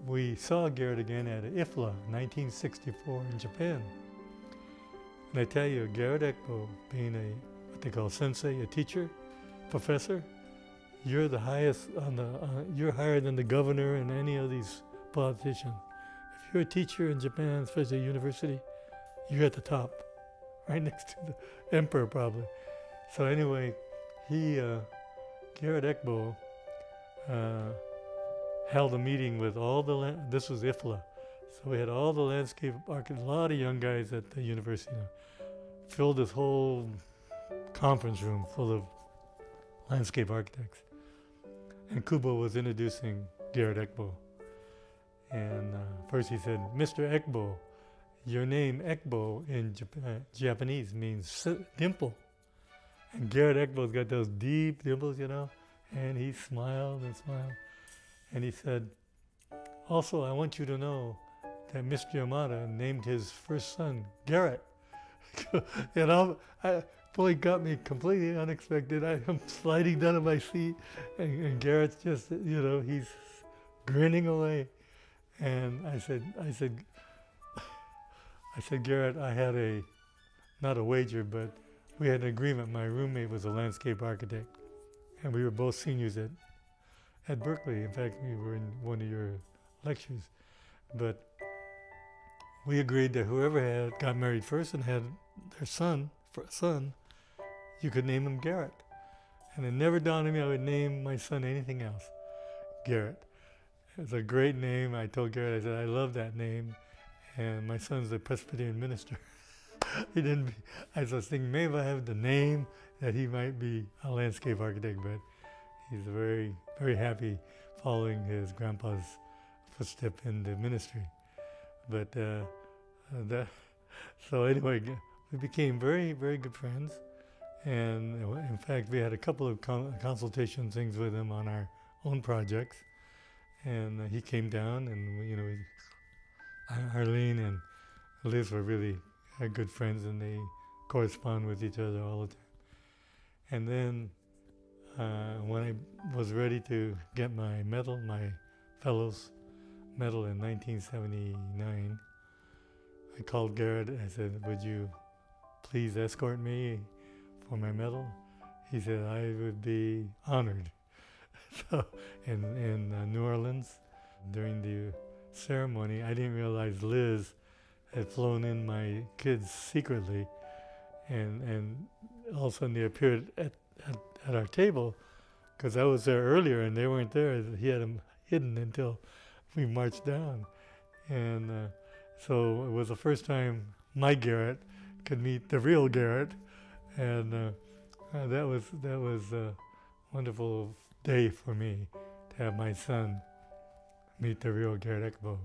we saw Garrett again at IFLA, 1964 in Japan. And I tell you, Garrett Ekbo, being what they call sensei, a teacher, professor, you're the highest you're higher than the governor and any of these politicians. If you're a teacher in Japan, especially a university, you're at the top, right next to the emperor probably. So anyway, Garrett Ekbo, held a meeting with all this was IFLA, so we had all the landscape architects, a lot of young guys at the university, filled this whole conference room full of landscape architects. And Kubo was introducing Garrett Ekbo. And first he said, Mr. Ekbo, your name Ekbo in Japanese means dimple. And Garrett Ekbo's got those deep dimples, you know, and he smiled and smiled. And he said, also, I want you to know that Mr. Yamada named his first son Garrett. You know, boy, got me completely unexpected. I'm sliding down in my seat, and Garrett's just, you know, he's grinning away. And I said, Garrett, I had not a wager, but we had an agreement. My roommate was a landscape architect, and we were both seniors at Berkeley. In fact, we were in one of your lectures. But we agreed that whoever got married first and had their son, you could name him Garrett. And it never dawned on me I would name my son anything else. Garrett. It's a great name. I told Garrett, I said, I love that name. And my son's a Presbyterian minister. I was thinking maybe I have the name that he might be a landscape architect, but he's very, very happy following his grandpa's footstep in the ministry. But so anyway, we became very, very good friends. And in fact, we had a couple of consultation things with him on our own projects. And he came down, and you know, Arlene and Liz were really good friends, and they correspond with each other all the time. And then when I was ready to get my medal, my fellows medal in 1979, I called Garrett and I said, would you please escort me for my medal? He said, I would be honored. So in New Orleans, during the ceremony, I didn't realize Liz had flown in my kids secretly, and all of a sudden they appeared at our table, because I was there earlier and they weren't there. He had them hidden until we marched down. And so it was the first time my Garrett could meet the real Garrett, and that was a wonderful day for me to have my son meet the real Garrett Ekbo.